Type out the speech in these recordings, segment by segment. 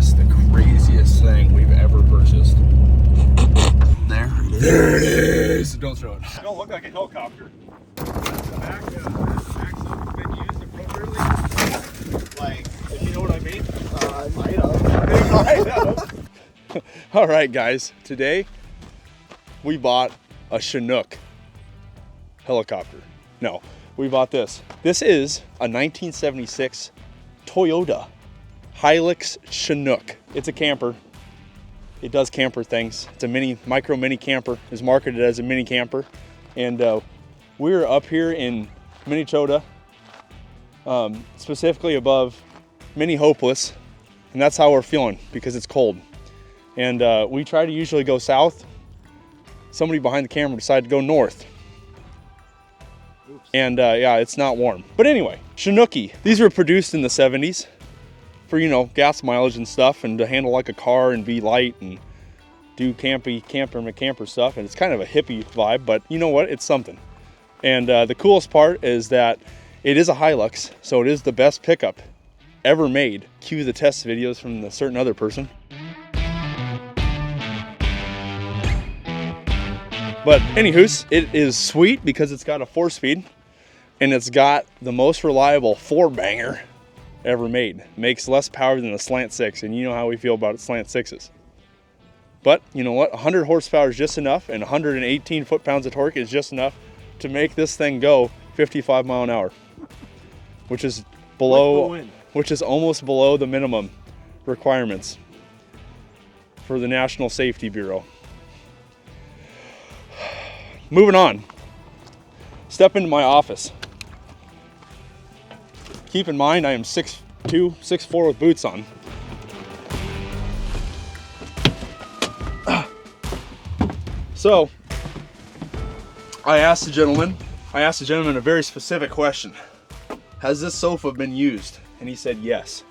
this the craziest thing we've ever purchased? There it is! Don't throw it. It don't look like a helicopter. The back axle's been used appropriately. Like, if you know what I mean? Might have. All right, guys. Today, we bought a Chinook helicopter. No, we bought this. This is a 1976 Toyota Hilux Chinook. It's a camper. It does camper things. It's a mini camper. It's marketed as a mini camper. And we're up here in Minnesota, specifically above Mini Hopeless. And that's how we're feeling because it's cold. And we try to usually go south. Somebody behind the camera decided to go north. Oops. And yeah, it's not warm. But anyway, Chinooki. These were produced in the 70s. For, you know, gas mileage and stuff, and to handle like a car and be light and do camper stuff. And it's kind of a hippie vibe, but you know what? It's something. And the coolest part is that it is a Hilux, so it is the best pickup ever made. Cue the test videos from a certain other person. But anywho's, it is sweet because it's got a 4-speed and it's got the most reliable 4-banger ever made. Makes less power than a slant 6, and you know how we feel about slant 6s. But you know what? 100 horsepower is just enough, and 118 foot-pounds of torque is just enough to make this thing go 55 mile an hour, which is almost below the minimum requirements for the National Safety Bureau. Moving on. Step into my office. Keep in mind, I am 6'2", 6'4" with boots on. So, I asked the gentleman a very specific question. Has this sofa been used? And he said yes.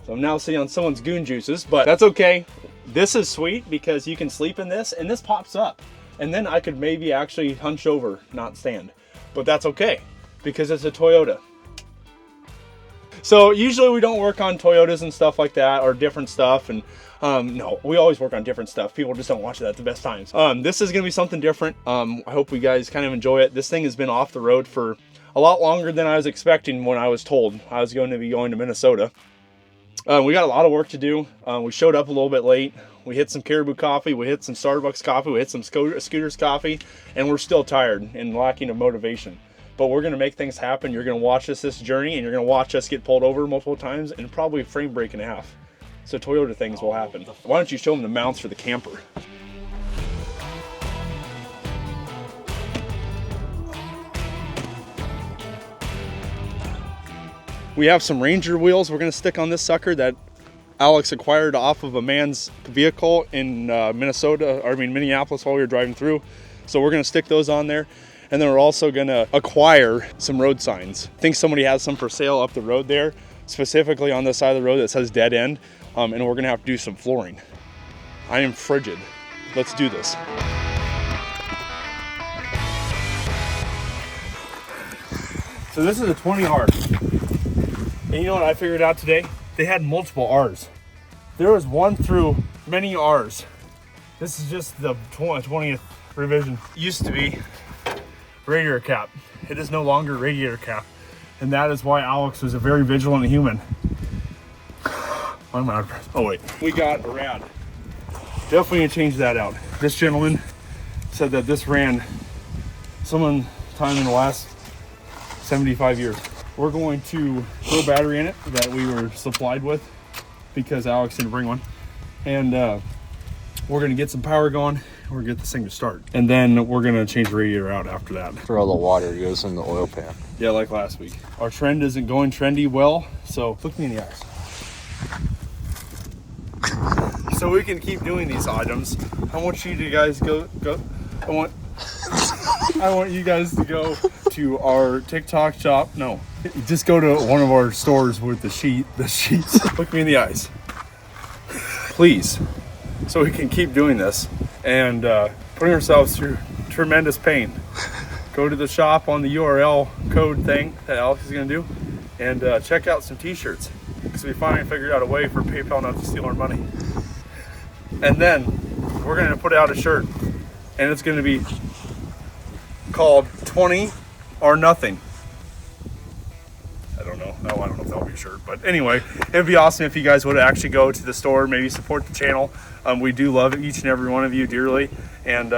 So I'm now sitting on someone's goon juices, but that's okay. This is sweet because you can sleep in this, and this pops up. And then I could maybe actually hunch over, not stand. But that's okay, because it's a Toyota. So usually we don't work on Toyotas and stuff like that, or different stuff. And no, we always work on different stuff. People just don't watch it at the best times. This is gonna be something different. I hope you guys kind of enjoy it. This thing has been off the road for a lot longer than I was expecting when I was told I was going to be going to Minnesota. We got a lot of work to do. We showed up a little bit late. We hit some Caribou coffee, we hit some Starbucks coffee, we hit some Scooters coffee, and we're still tired and lacking of motivation. But we're gonna make things happen. You're gonna watch this journey, and you're gonna watch us get pulled over multiple times and probably frame break in half. So Toyota things will happen. Why don't you show them the mounts for the camper? We have some Ranger wheels we're gonna stick on this sucker that Alex acquired off of a man's vehicle in Minneapolis while we were driving through. So we're gonna stick those on there. And then we're also gonna acquire some road signs. I think somebody has some for sale up the road there, specifically on the side of the road that says dead end. And we're gonna have to do some flooring. I am frigid. Let's do this. So this is a 20R. And you know what I figured out today? They had multiple R's. There was one through many R's. This is just the 20th revision. Used to be radiator cap. It is no longer radiator cap. And that is why Alex was a very vigilant human. I'm out of breath. Oh wait, we got a rad. Definitely gonna change that out. This gentleman said that this ran some time in the last 75 years. We're going to throw a battery in it that we were supplied with because Alex didn't bring one. And we're gonna get some power going. We're gonna get this thing to start. And then we're gonna change the radiator out after that. For all the water goes in the oil pan. Yeah, like last week. Our trend isn't going trendy well, so look me in the eyes. So we can keep doing these items. I want you to guys go. I want you guys to go to our TikTok shop. No, just go to one of our stores with the sheets. Look me in the eyes, please, so we can keep doing this and putting ourselves through tremendous pain. Go to the shop on the URL code thing that Alex is gonna do, and check out some t-shirts. because we finally figured out a way for PayPal not to steal our money. And then we're going to put out a shirt, and it's going to be called 20 or Nothing. I don't know. No, I don't know if that'll be a shirt, but anyway, it'd be awesome if you guys would actually go to the store, maybe support the channel. We do love each and every one of you dearly, and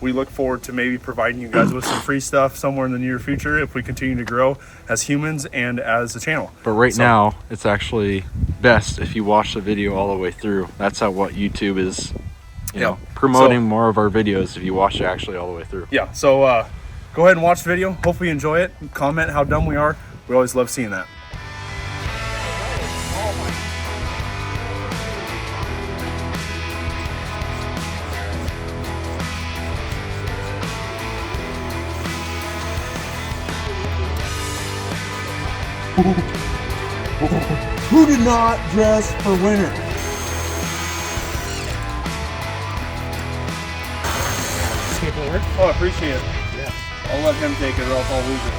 we look forward to maybe providing you guys with some free stuff somewhere in the near future if we continue to grow as humans and as a channel. But right now, it's actually best if you watch the video all the way through. That's how what YouTube is, you know, promoting more of our videos if you watch it actually all the way through. Yeah, so go ahead and watch the video. Hopefully you enjoy it. Comment how dumb we are. We always love seeing that. Who did not dress for winter? Skateboard. Oh, I appreciate it. Yeah. I'll let him take it or else I'll lose it.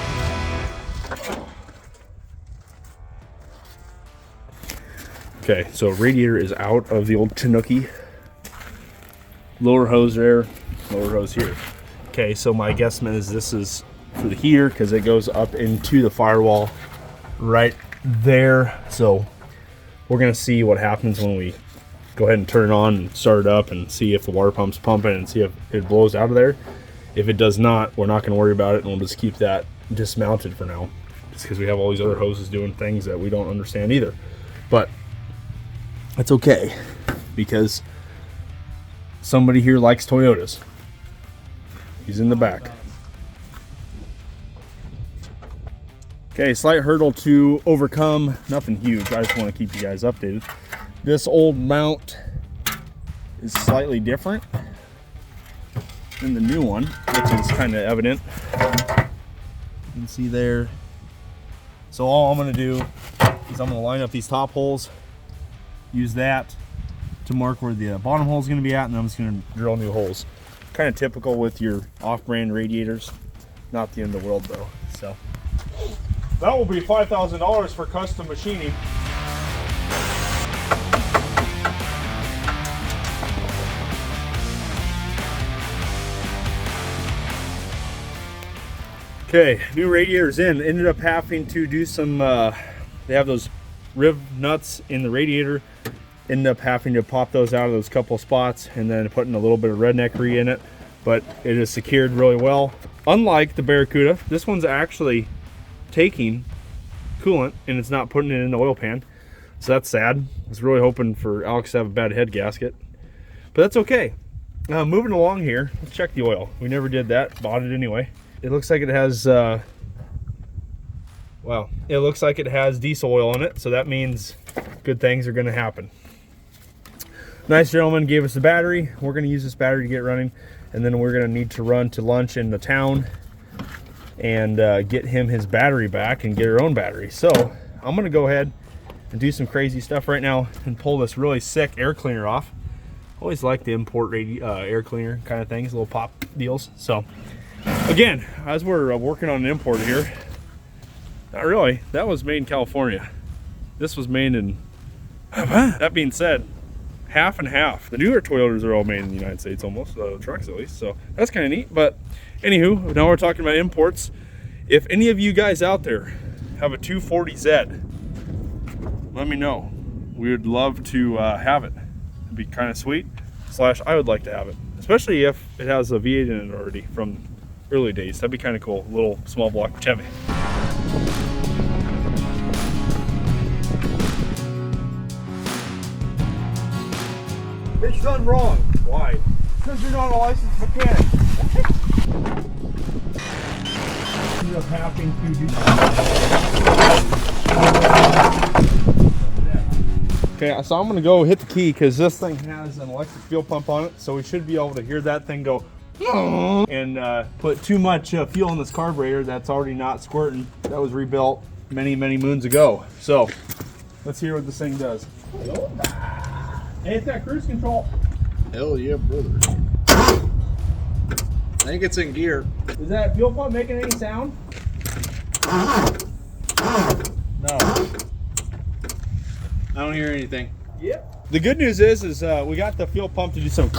Okay, so radiator is out of the old Chinooki. Lower hose there, lower hose here. Okay, so my guesstimate is this is for the heater because it goes up into the firewall right there. So we're gonna see what happens when we go ahead and turn it on and start it up and see if the water pump's pumping and see if it blows out of there. If it does not, we're not gonna worry about it and we'll just keep that dismounted for now, just because we have all these other hoses doing things that we don't understand either. But that's okay, because somebody here likes Toyotas. He's in the back. Okay, slight hurdle to overcome, nothing huge. I just want to keep you guys updated. This old mount is slightly different than the new one, which is kind of evident. You can see there. So all I'm going to do is I'm going to line up these top holes, use that to mark where the bottom hole is going to be at, and then I'm just going to drill new holes. Kind of typical with your off-brand radiators. Not the end of the world though. So that will be $5,000 for custom machining. Okay, new radiators in. Ended up having to do some, they have those riv nuts in the radiator. Ended up having to pop those out of those couple spots and then putting a little bit of redneckery in it. But it is secured really well. Unlike the Barracuda, this one's actually taking coolant and it's not putting it in the oil pan. So that's sad. I was really hoping for Alex to have a bad head gasket. But that's okay. Moving along here, let's check the oil. We never did that, bought it anyway. It looks like it has, it looks like it has diesel oil in it. So that means good things are gonna happen. Nice gentleman gave us the battery. We're gonna use this battery to get running, and then we're gonna need to run to lunch in the town and get him his battery back and get our own battery. So I'm gonna go ahead and do some crazy stuff right now and pull this really sick air cleaner off. Always like the import air cleaner kind of things, little pop deals. So again, as we're working on an import here, not really, that was made in California. This was made in, that being said, half and half. The newer Toyotas are all made in the United States, almost, trucks at least, so that's kind of neat. But anywho, now we're talking about imports. If any of you guys out there have a 240Z, let me know. We would love to have it. It'd be kind of sweet, / I would like to have it, especially if it has a V8 in it already from early days. That'd be kind of cool, a little small block Chevy. It's done wrong. Why? Because you're not a licensed mechanic. Ended up having to do okay, so I'm gonna go hit the key because this thing has an electric fuel pump on it, so we should be able to hear that thing go and put too much fuel in this carburetor that's already not squirting. That was rebuilt many moons ago. So let's hear what this thing does. Hey, it's got cruise control. Hell yeah, brother. I think it's in gear. Is that fuel pump making any sound? No. I don't hear anything. Yep. The good news is we got the fuel pump to do some,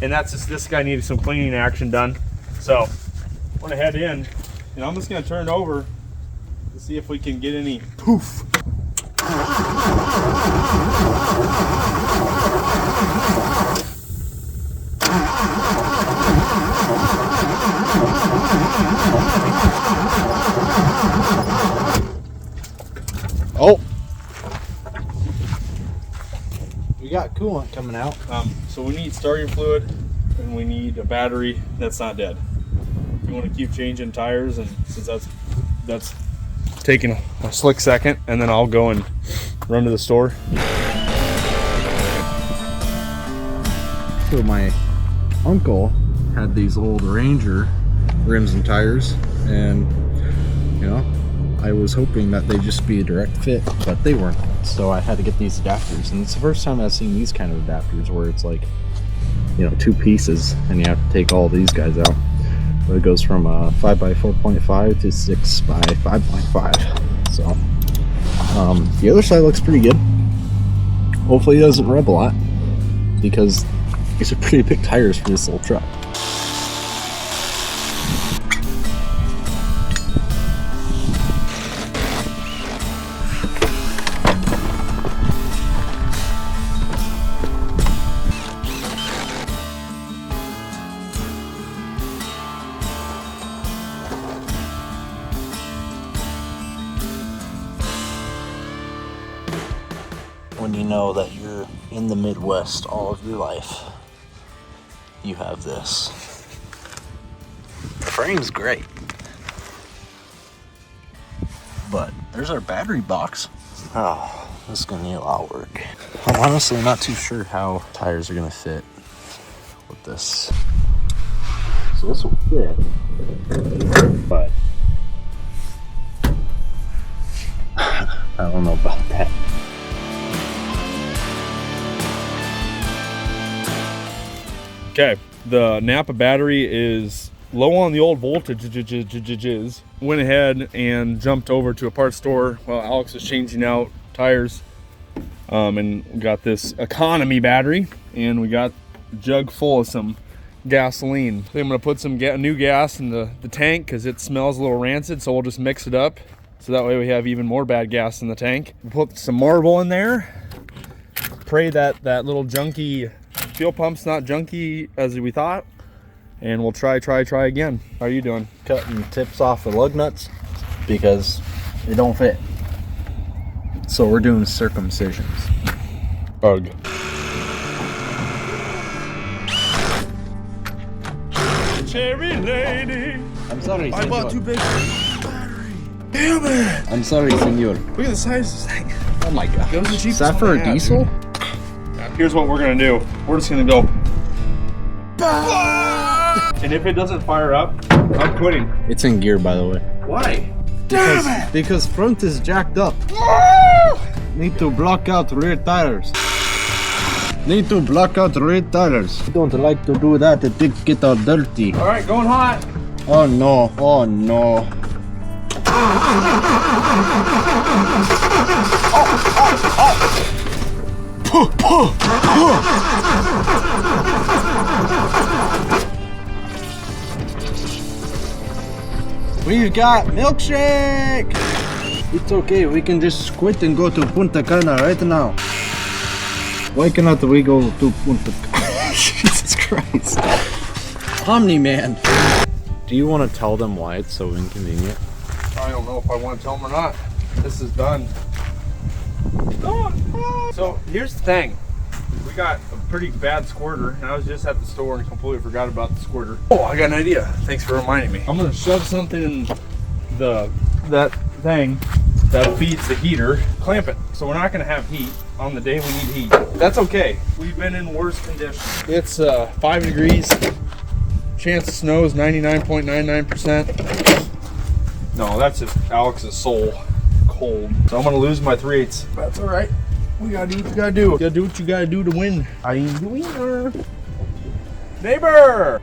and that's just, this guy needed some cleaning action done. So I'm gonna head in, and I'm just gonna turn it over to see if we can get any poof. Oh, we got coolant coming out. So we need starting fluid, and we need a battery that's not dead. You want to keep changing tires, and since that's taking a slick second, and then I'll go and run to the store. So my uncle had these old Ranger rims and tires, and you know, I was hoping that they'd just be a direct fit, but they weren't. So I had to get these adapters, and it's the first time I've seen these kind of adapters where it's like, you know, 2 pieces and you have to take all these guys out. But it goes from 5x4.5 to 6x5.5. So the other side looks pretty good. Hopefully it doesn't rub a lot, because these are pretty big tires for this little truck. When you know that you're in the Midwest all of your life, you have this. The frame's great, but there's our battery box. Oh, this is gonna need a lot of work. I'm honestly not too sure how tires are gonna fit with this. So this will fit, but I don't know about that. Okay, the Napa battery is low on the old voltages. Went ahead and jumped over to a parts store while Alex is changing out tires, and we got this economy battery, and we got a jug full of some gasoline. I think I'm gonna put some new gas in the tank because it smells a little rancid, so we'll just mix it up so that way we have even more bad gas in the tank. We'll put some marble in there, pray that that little junky fuel pump's not junky as we thought, and we'll try again. How are you doing? Cutting tips off the lug nuts because they don't fit. So we're doing circumcisions. Bug. Cherry lady. I'm sorry, I bought too big battery. Damn it. I'm sorry, senor. Look at the size of this thing. Oh my god. That was the Is cheapest that for one a I had, diesel? dude. Here's what we're gonna do. We're just gonna go. And if it doesn't fire up, I'm quitting. It's in gear, by the way. Why? Because front is jacked up. Need to block out rear tires. Need to block out rear tires. Don't like to do that. The things get all dirty. All right, going hot. Oh no! Oh no! We've got milkshake! It's okay, we can just quit and go to Punta Cana right now. Why cannot we go to Punta Cana? Jesus Christ. Omni-Man. Do you want to tell them why it's so inconvenient? I don't know if I want to tell them or not. This is done. So here's the thing. We got a pretty bad squirter, and I was just at the store and completely forgot about the squirter. Oh, I got an idea. Thanks for reminding me. I'm gonna shove something in that thing that feeds the heater, clamp it, so we're not gonna have heat on the day we need heat. That's okay. We've been in worse conditions. It's 5 degrees. Chance of snow is 99.99%. No, that's just Alex's soul cold. So I'm gonna lose my 3/8. That's all right. We gotta do what you gotta do. You gotta do what you gotta do to win. I am the winner. Neighbor!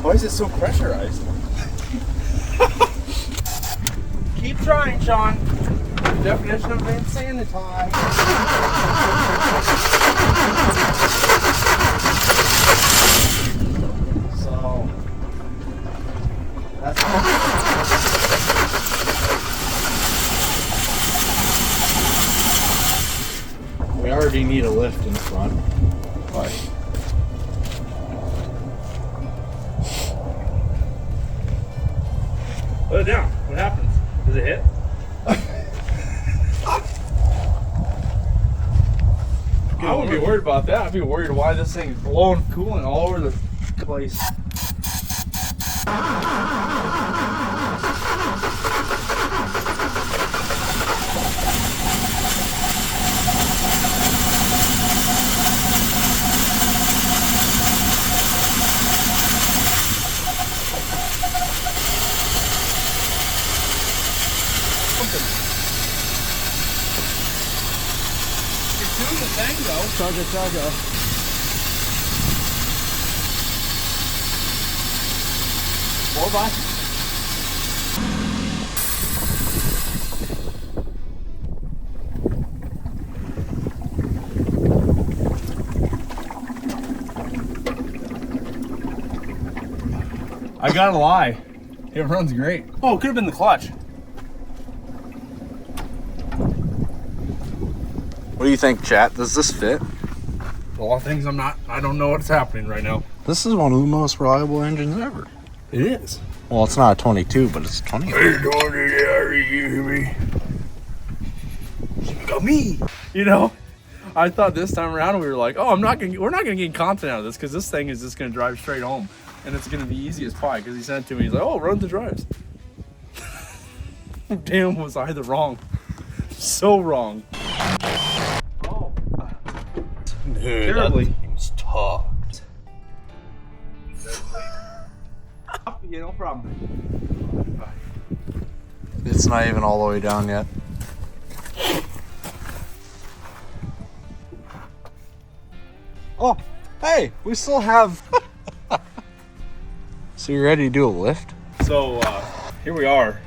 Why is it so pressurized? Keep trying, Sean. Definition of insanity. So that's We already need a lift in front. why. Put it down. What happens? Does it hit? I wouldn't be worried about that. I'd be worried why this thing's blowing coolant all over the place. You're doing the thing though. Chugga chugga. More by. I gotta lie, it runs great. Oh, it could have been the clutch. What do you think, chat? Does this fit? A lot of things I don't know what's happening right now. This is one of the most reliable engines ever. It is. Well, it's not a 22, but it's a 20. Got me. You know, I thought this time around we were like, oh, we're not gonna get content out of this because this thing is just gonna drive straight home and it's gonna be easy as pie. Because he sent it to me, he's like, oh, run the drives. Damn, was I the wrong? So wrong. Oh, Dude, terribly. that thing's tough. Yeah, no problem. It's not even all the way down yet. Oh, hey, we still have... So you ready to do a lift? So here we are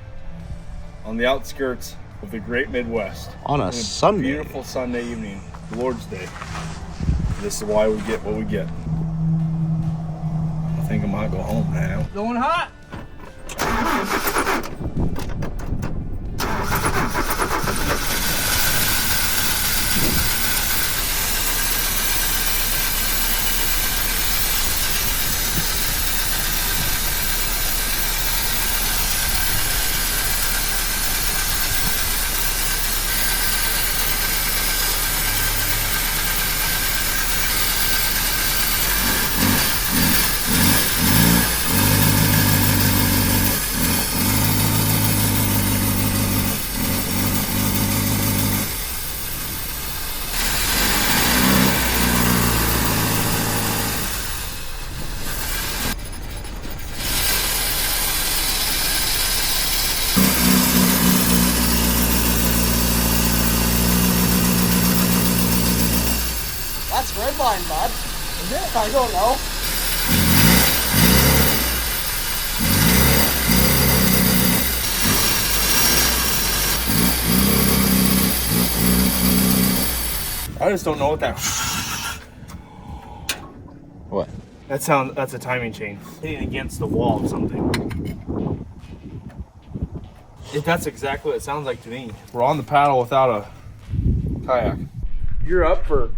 on the outskirts of the Great Midwest On a Sunday. Beautiful Sunday evening, Lord's Day. This is why we get what we get. I think I might go home now. Going hot. That's red line, bud. Is it? I don't know. I just don't know what that. What? That's a timing chain hitting against the wall of something. That's exactly what it sounds like to me. We're on the paddle without a kayak. You're up for,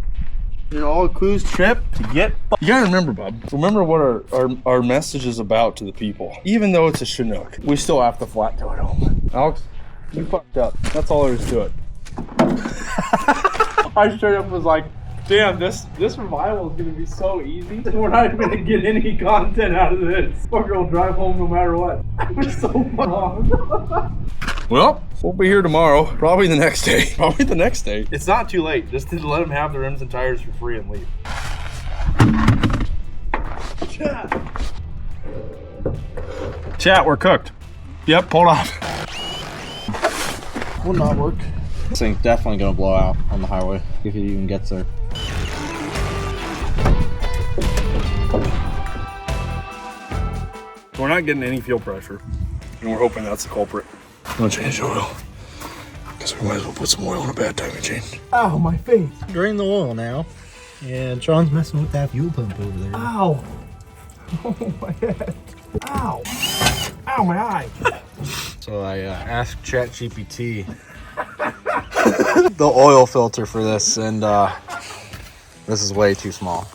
a cruise trip to get. You gotta remember, bub. Remember what our message is about to the people. Even though it's a Chinook, we still have to flat tow it home. Alex, you fucked up. That's all there is to it. I straight up was like, damn, this revival is gonna be so easy. We're not even gonna get any content out of this. We're gonna drive home no matter what. It was so wrong. Well, we'll be here tomorrow. Probably the next day. It's not too late. Just to let them have the rims and tires for free and leave. Chat, we're cooked. Yep, pulled off. Will not work. This thing's definitely gonna blow out on the highway if it even gets there. We're not getting any fuel pressure, and we're hoping that's the culprit. I'm gonna change the oil, because we might as well put some oil in a bad timing chain. Ow, my face. Drain the oil now. And Sean's messing with that fuel pump over there. Ow. Oh, my head. Ow. Ow, my eye. So I asked ChatGPT the oil filter for this, and this is way too small.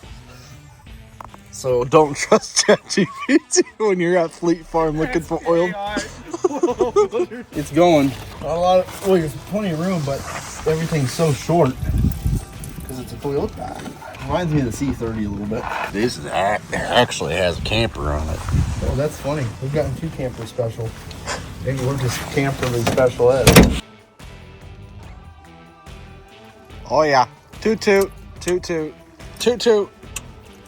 So don't trust ChatGPT when you're at Fleet Farm looking for oil. It's going. Not a lot of, well, there's plenty of room, but everything's so short. Because it's a Toyota. Reminds me of the C30 a little bit. This actually has a camper on it. Oh, that's funny. We've gotten 2 campers special. Maybe we're just camperly special ed. Oh yeah. Toot toot. Toot toot. Toot toot.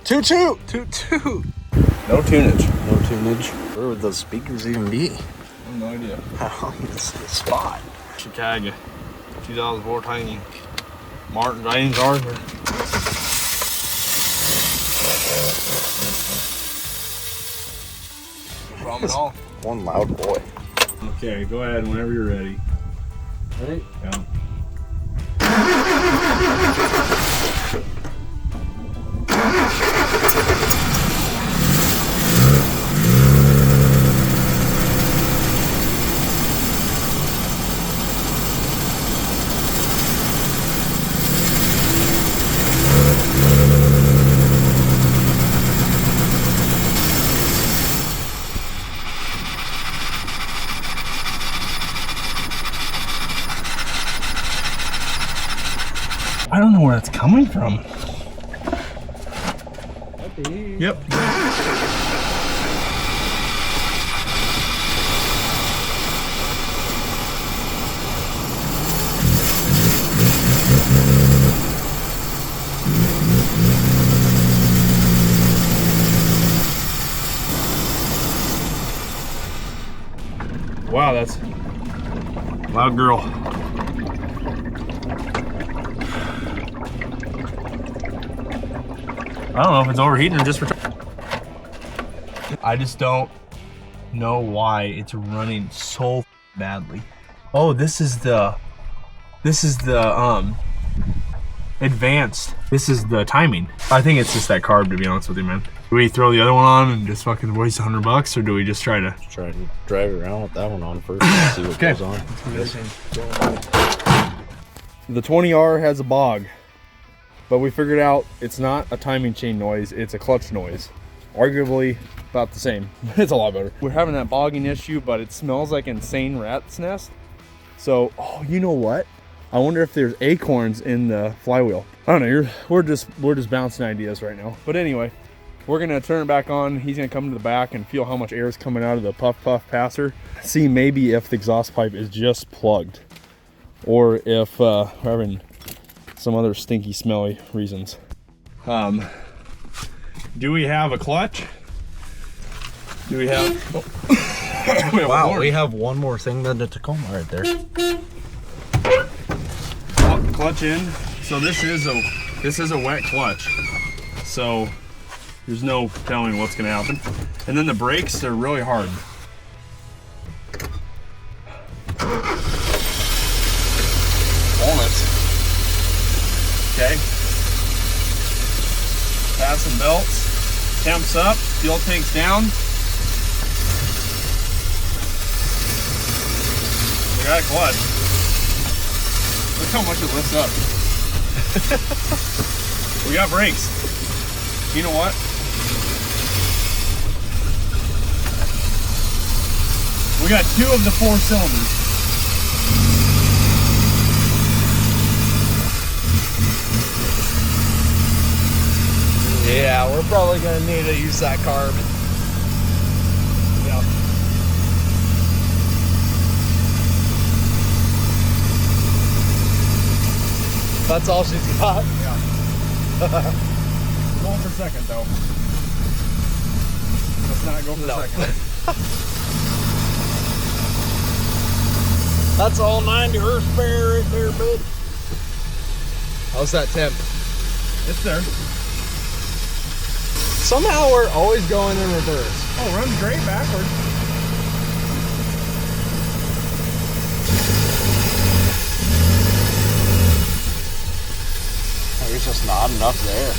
Toot toot. Toot toot. No tunage. No tunage. Where would those speakers even be? I have no idea. How on this spot? Chicago, 2014. Martin James Arthur. No problem at all. One loud boy. Okay, go ahead whenever you're ready. Ready? Yeah. I don't know where that's coming from. Yep. Wow, that's loud girl. I don't know if it's overheating or just for. I just don't know why it's running so badly. Oh, this is the advanced. This is the timing. I think it's just that carb, to be honest with you, man. Do we throw the other one on and just fucking waste $100, or do we just try to Try to drive around with that one on first and see what Okay. goes on. The 20R has a bog, but we figured out it's not a timing chain noise, it's a clutch noise. Arguably about the same. It's a lot better. We're having that bogging issue, but it smells like insane rat's nest. So, oh, you know what? I wonder if there's acorns in the flywheel. I don't know, we're just bouncing ideas right now. But anyway, we're gonna turn it back on. He's gonna come to the back and feel how much air is coming out of the puff passer. See maybe if the exhaust pipe is just plugged, or if we're having some other stinky, smelly reasons. Do we have a clutch? Do we have? Oh. we have Wow, we have one more thing than the Tacoma right there. Clutch in. So this is a wet clutch. So there's no telling what's gonna happen. And then the brakes, they're really hard. Walnuts. Okay. Passing belts. Temps up. Fuel tank's down. We got a clutch. Look how much it lifts up. We got brakes. You know what? We got 2 of the 4 cylinders. Yeah, we're probably gonna need to use that carb. Yeah. That's all she's got. Yeah. Going for second though. Let's not go for second. That's all 90 horsepower right there, bud. How's that temp? It's there. Somehow we're always going in reverse. Oh, run straight backwards. There's just not enough there.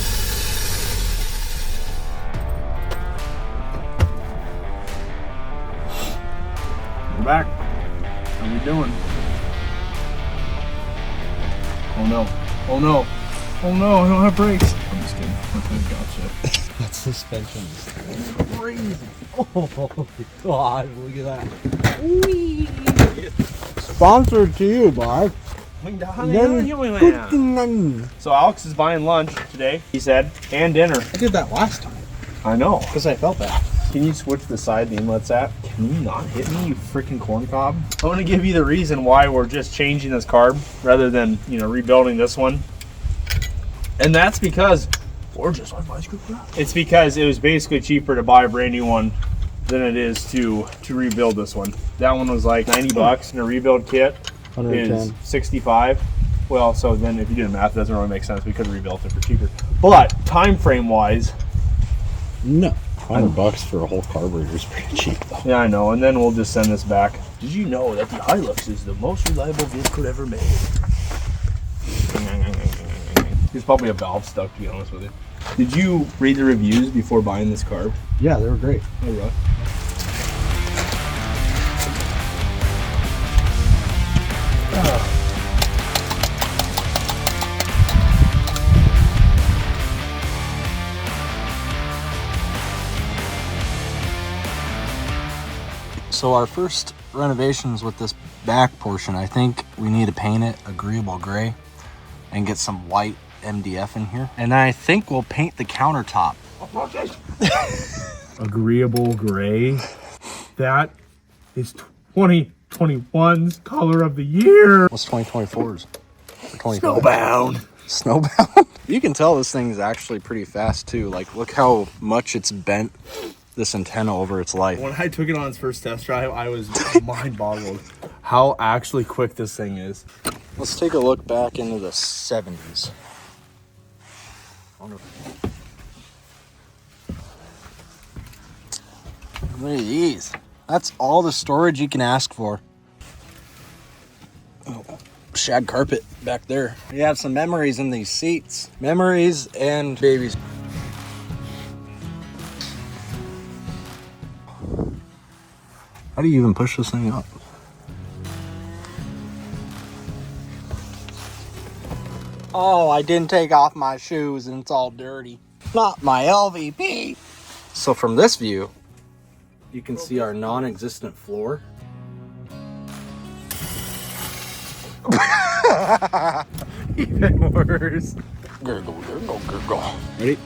We're back. How we doing? Oh no. Oh no. Oh no, I don't have brakes. I'm just kidding. Okay, gotcha. That suspension is crazy. Oh God, look at that. Whee. Sponsored to you, Bob. So Alex is buying lunch today, he said, and dinner. I did that last time I know. because I felt that. Can you switch the side the inlet's at? Can you not hit me, you freaking corn cob? I'm going to give you the reason why we're just changing this carb rather than, you know, rebuilding this one. And that's because we're just like ice cream. It's because it was basically cheaper to buy a brand new one than it is to rebuild this one. That one was like 90 bucks and a rebuild kit is 65. Well, so then if you do the math, it doesn't really make sense. We could have rebuilt it for cheaper. But time frame wise, No. $100 for a whole carburetor is pretty cheap though. yeah, I know. And then we'll just send this back. Did you know that the Hilux is the most reliable vehicle ever made? There's probably a valve stuck, to be honest with you. Did you read the reviews before buying this carb? Yeah, they were great. Oh, really? So our first renovations with this back portion, I think we need to paint it agreeable gray and get some white MDF in here. And I think we'll paint the countertop. Agreeable gray. That is 2021's color of the year. What's 2024's? Snowbound. Snowbound? You can tell this thing is actually pretty fast too. Like, look how much it's bent this antenna over its life. When I took it on its first test drive, I was mind boggled how actually quick this thing is. Let's take a look back into the 70s. Look at these. That's all the storage you can ask for. Oh, shag carpet back there. You have some memories in these seats. Memories and babies. How do you even push this thing up? Oh, I didn't take off my shoes and it's all dirty. Not my LVP. So from this view, you can see our non-existent floor. Even worse. Gurgle, gurgle, gurgle. Ready?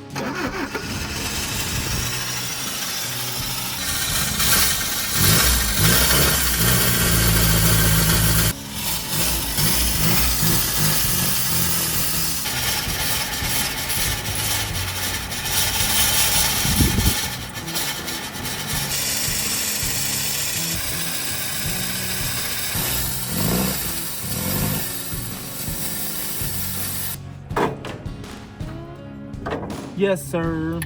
Yes, sir.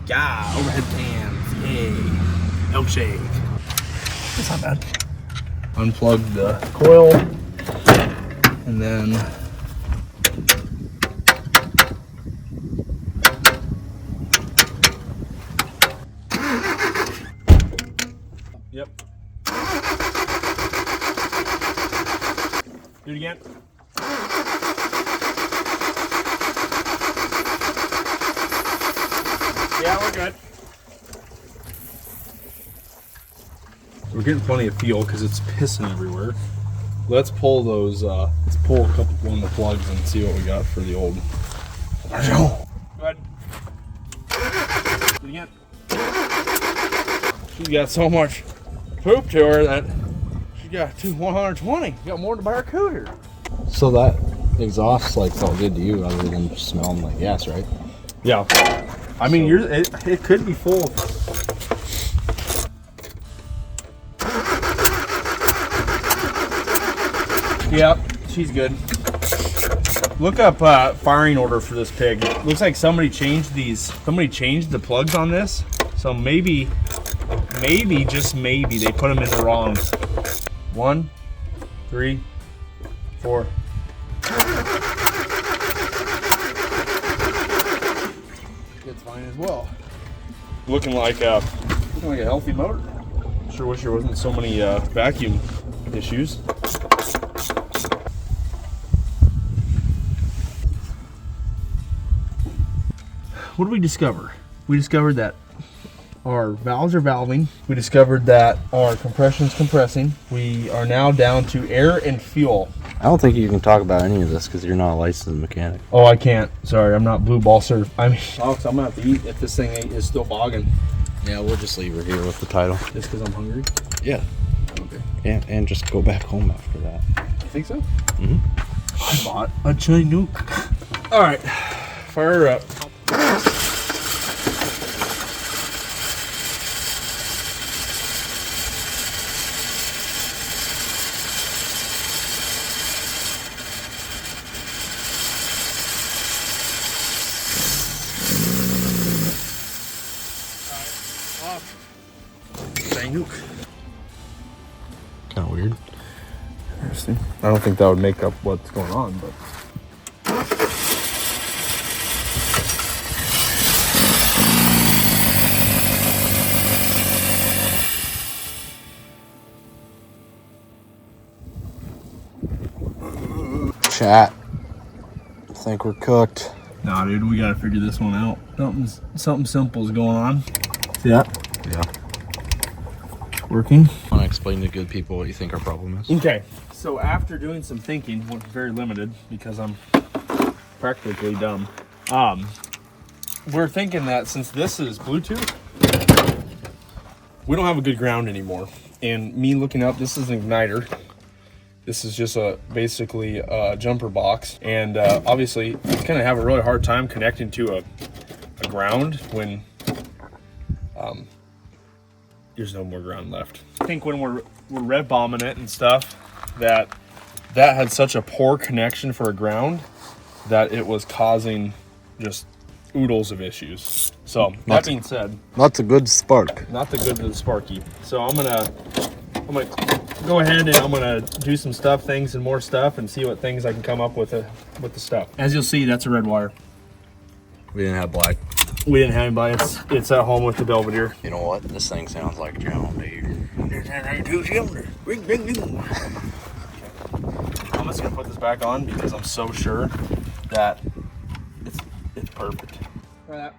Yeah, overhead cams. Yay. Milkshake. That's not bad. Unplug the coil. And then yep. Do it again. Yeah, we're good. We're getting plenty of fuel because it's pissing everywhere. Let's pull those, let's pull a couple one of the plugs and see what we got for the old. Let's go. Go ahead. Do it again. She's got so much poop to her that she got 120. She got more than Barracuda. So that exhaust like felt good to you other than just smelling like gas, right? Yeah. I mean, it could be full. Yep. she's good. Look up firing order for this pig. Looks like somebody changed the plugs on this. So maybe, just maybe, they put them in the wrong. 1, 3, 4. It's fine as well. Looking like a healthy motor. Sure wish there wasn't so many vacuum issues. What did we discover? We discovered that our valves are valving. We discovered that our compression is compressing. We are now down to air and fuel. I don't think you can talk about any of this because you're not a licensed mechanic. Oh, I can't. Sorry, I'm not blue ball certified. I'm gonna have to eat if this thing is still bogging. Yeah, we'll just leave her here with the title. Just because I'm hungry? Yeah. Okay. And just go back home after that. You think so? Mm-hmm. I bought a Chinook. All right, fire her up. Chinook. Kind of weird. Interesting. I don't think that would make up what's going on, but. Chat. I think we're cooked. Nah, dude, we gotta figure this one out. Something simple is going on. See that? Yeah. Working. Want to explain to good people what you think our problem is? Okay. So after doing some thinking, very limited because I'm practically dumb. We're thinking that since this is Bluetooth, we don't have a good ground anymore. And me looking up, this is an igniter. This is just basically a jumper box. And obviously, you kind of have a really hard time connecting to a ground when there's no more ground left. I think when we're red bombing it and stuff, that had such a poor connection for a ground that it was causing just oodles of issues. So that being said, Not a good spark. not the good to the sparky. So I'm gonna go ahead and I'm gonna do some things and more stuff and see what things I can come up with the stuff. As you'll see, that's a red wire. We didn't have black. We didn't have anybody. It's at home with the Belvedere. You know what? This thing sounds like John Deere. I'm just gonna put this back on because I'm so sure that it's perfect. Try that.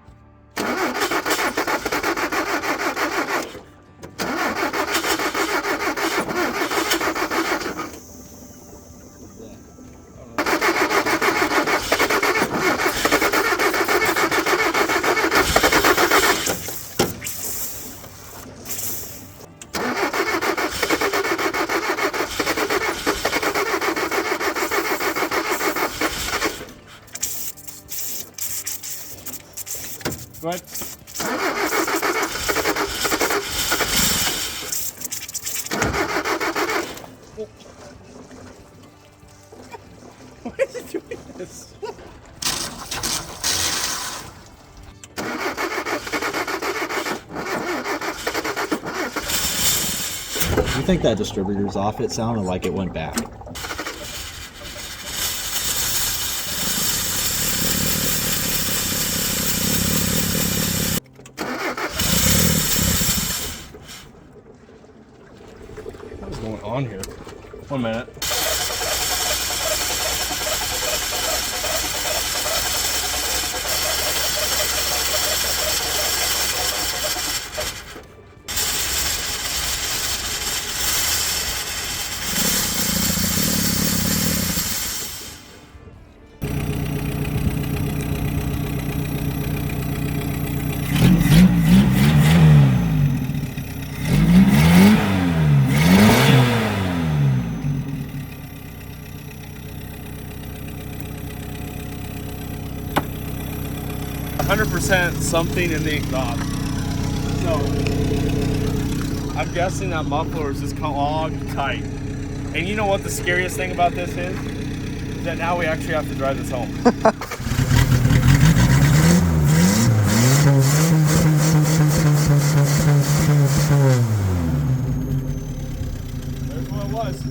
What? Why is it doing this? You think that distributor's off? It sounded like it went back. What's going on here? 1 minute. Something in the exhaust. So I'm guessing that muffler is just clogged tight. And you know what the scariest thing about this is? that now we actually have to drive this home. There's what it was.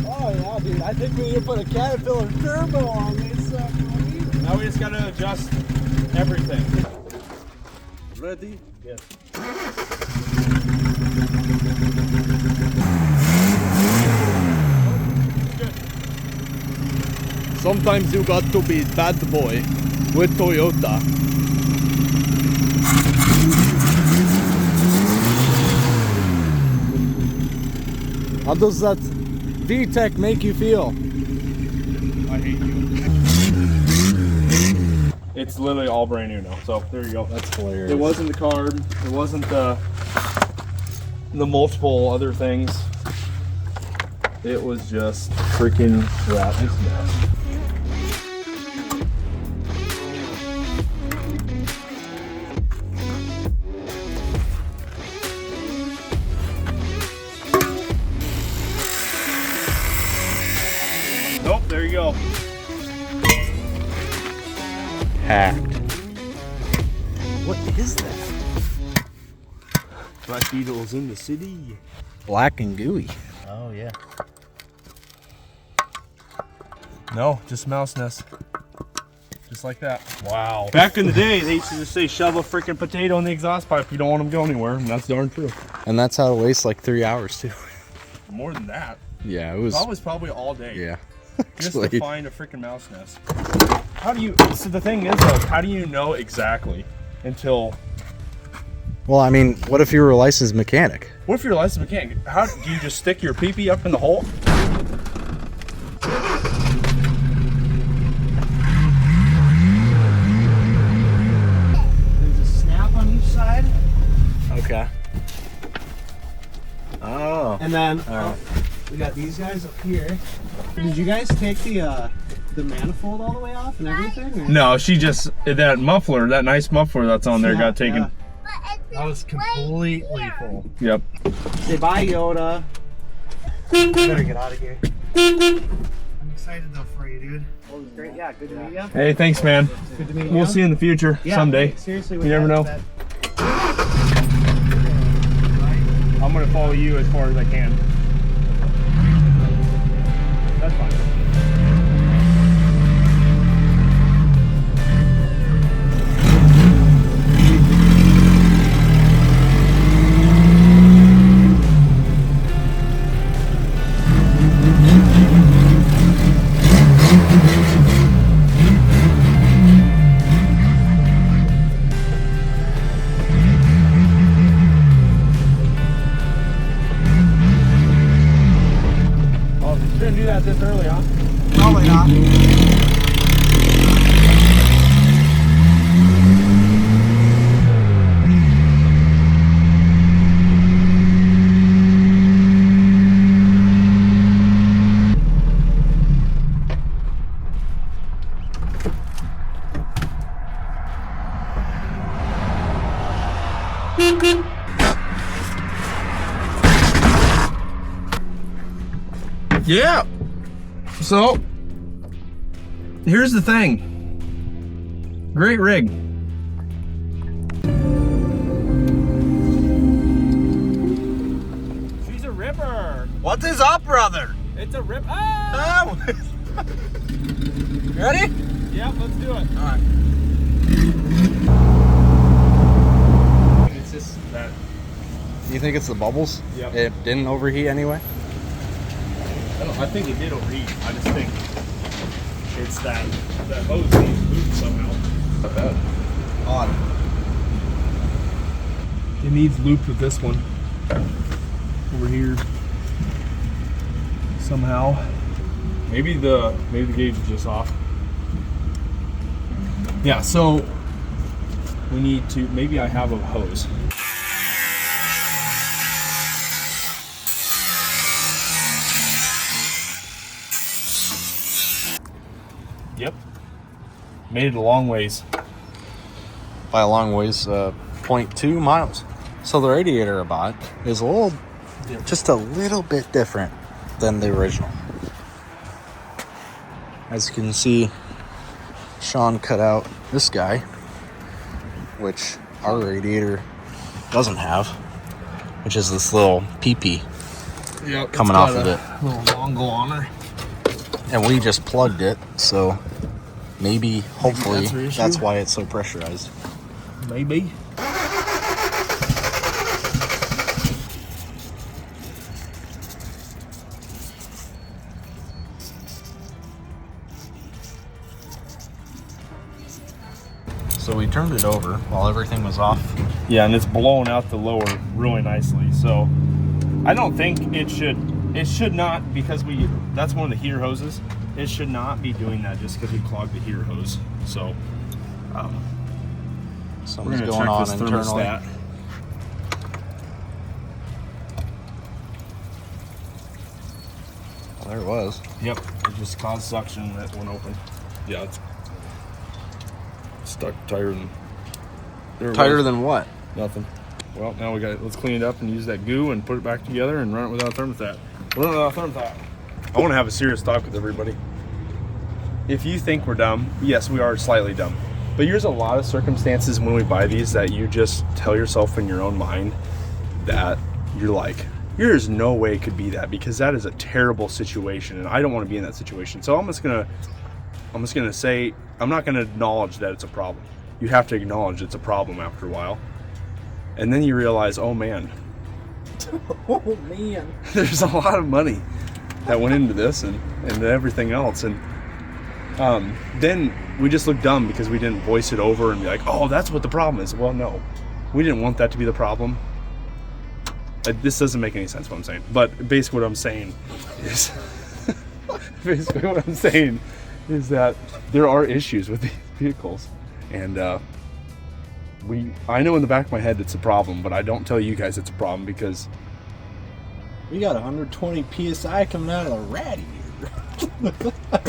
Oh yeah, dude. I think we need to put a Caterpillar turbo on this sucker. Now we just gotta adjust everything. Ready? Yes. Sometimes you got to be bad boy with Toyota. How does that VTEC make you feel? I hate you. It's literally all brand new now, so there you go. That's hilarious. It wasn't the carb, it wasn't the multiple other things. It was just freaking that mess. Nope, there you go. Hacked. What is that? Black Beetles in the city. Black and gooey. Oh yeah. No, just mouse nest. Just like that. Wow. Back in the day, they used to just say shove a freaking potato in the exhaust pipe. You don't want them to go anywhere, and that's darn true. And that's how it wastes like 3 hours too. More than that. Yeah, it was. That was probably all day. Yeah. Just to Actually. find a freaking mouse nest. How do you, so the thing is though, how do you know exactly until, Well, I mean, what if you were a licensed mechanic? what if you're a licensed mechanic? How do you just stick your pee-pee up in the hole? There's a snap on each side. Okay. Oh. And then Alright. we got these guys up here. Did you guys take the manifold all the way off and everything? Or? No, she just, that muffler, that nice muffler that's on there got taken. Yeah. That was completely full. Yep. Say bye, Yoda. I better get out of here. I'm excited though for you, dude. Well, it was great. Yeah, good to meet you. Hey, thanks, man. Good to meet you. We'll see you in the future someday. Seriously, You never know. I'm gonna follow you as far as I can. That's fine. Shouldn't do that this early, huh? Probably not. Yeah. So, here's the thing. Great rig. She's a ripper. What is up, brother? It's a rip. Ah! Ready? Yep, let's do it. All right. It's just that. You think it's the bubbles? Yep. It didn't overheat anyway? I think it did overheat. I just think it's that hose needs lube somehow. Not bad. On. It needs looped with this one over here somehow. Maybe the gauge is just off. Yeah, so we need to, maybe I have a hose. Yep. Made it a long ways. By a long ways, 0.2 miles. So the radiator I bought is just a little bit different than the original. As you can see, Sean cut out this guy, which our radiator doesn't have, which is this little pee-pee coming off of it. Little dongle on her. And we just plugged it, so maybe, hopefully, that's that's why it's so pressurized. Maybe. So we turned it over while everything was off. Yeah, and it's blowing out the lower really nicely. So I don't think it should not, because that's one of the heater hoses. It should not be doing that just because we clogged the heater hose. So Something's we're going gonna check on this internally. thermostat. Well, there it was. Yep, it just caused suction that went open. Yeah, it's stuck tighter than Tighter than what? nothing. Well, now let's clean it up and use that goo and put it back together and run it without a thermostat. Run it without a thermostat. I want to have a serious talk with everybody. If you think we're dumb, yes, we are slightly dumb. But there's a lot of circumstances when we buy these that you just tell yourself in your own mind that you're like, there's no way it could be that, because that is a terrible situation and I don't want to be in that situation. So I'm just gonna say, I'm not gonna acknowledge that it's a problem. You have to acknowledge it's a problem after a while. And then you realize, oh man. Oh man. There's a lot of money that went into this and everything else. And then we just look dumb because we didn't voice it over and be like, oh, that's what the problem is. Well, no, we didn't want that to be the problem. This doesn't make any sense what I'm saying. But basically what I'm saying is that there are issues with these vehicles. And I know in the back of my head it's a problem, but I don't tell you guys it's a problem because We got 120 PSI coming out of the Radiator.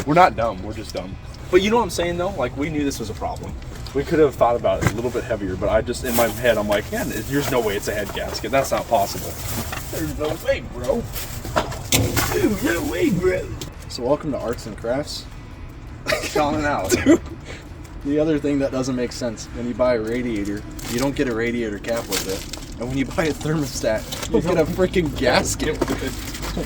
we're not dumb, we're just dumb. But you know what I'm saying though? Like, we knew this was a problem. We could have thought about it a little bit heavier, but I just, in my head, I'm like, man, there's no way it's a head gasket. That's not possible. There's no way, bro. There's no way, bro. So welcome to Arts and Crafts. Sean and Alex. The other thing that doesn't make sense, when you buy a radiator, you don't get a radiator cap with it. And when you buy a thermostat, you get a freaking gasket with it.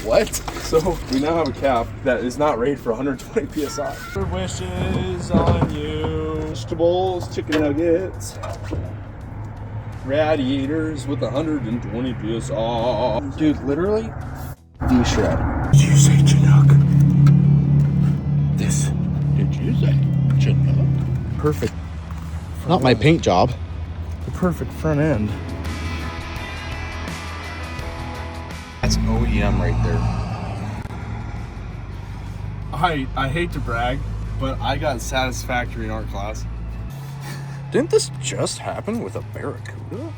What? So we now have a cap that is not rated for 120 PSI. Wishes on you. Vegetables, chicken nuggets, radiators with 120 PSI. Dude, literally, the shred. Did you say Chinook? Did you say Chinook? Perfect. Not my paint job. The perfect front end. That's OEM right there. I hate to brag, but I got satisfactory in art class. Didn't this just happen with a Barracuda?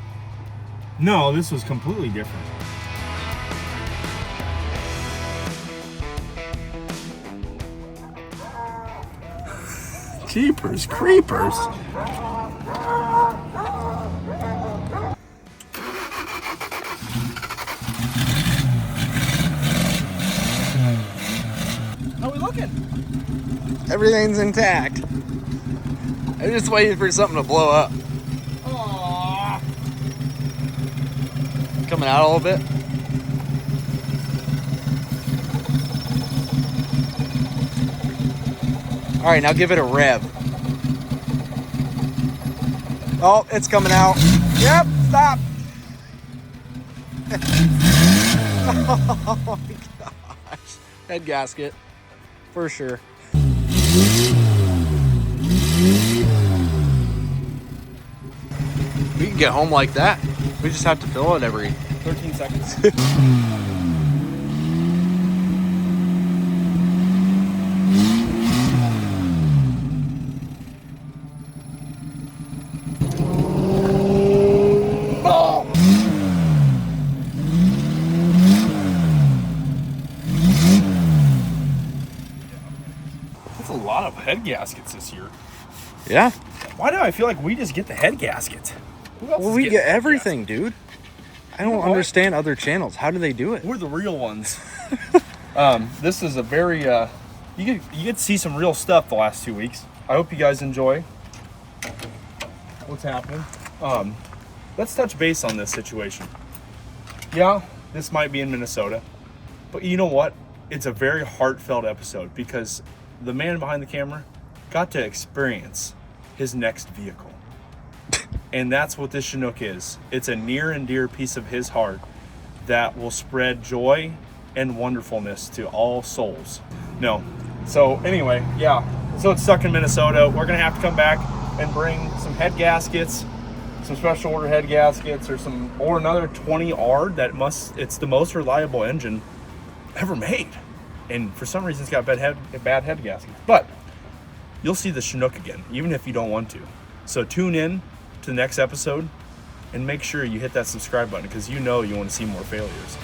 No, this was completely different. Jeepers creepers. How are we looking? Everything's intact. I'm just waiting for something to blow up. Aww. Coming out a little bit. All right, now give it a rev. Oh, it's coming out. Yep, stop. Oh my gosh. Head gasket, for sure. We can get home like that. We just have to fill it every 13 seconds. That's a lot of head gaskets this year. Yeah. Why do I feel like we just get the head gasket? Who else Well, is we getting get the head everything, dude. I don't know what? understand other channels. How do they do it? gasket? We're the real ones. This is a very you get to see some real stuff the last 2 weeks. I hope you guys enjoy what's happening. Let's touch base on this situation. Yeah, this might be in Minnesota, but you know what? It's a very heartfelt episode because the man behind the camera got to experience his next vehicle. And that's what this Chinook is. It's a near and dear piece of his heart that will spread joy and wonderfulness to all souls. No. So anyway, yeah. So it's stuck in Minnesota. We're gonna have to come back and bring some head gaskets, some special order head gaskets, or another 20R it's the most reliable engine ever made. And for some reason it's got bad head gaskets. But you'll see the Chinook again, even if you don't want to. So tune in to the next episode and make sure you hit that subscribe button because you know you want to see more failures.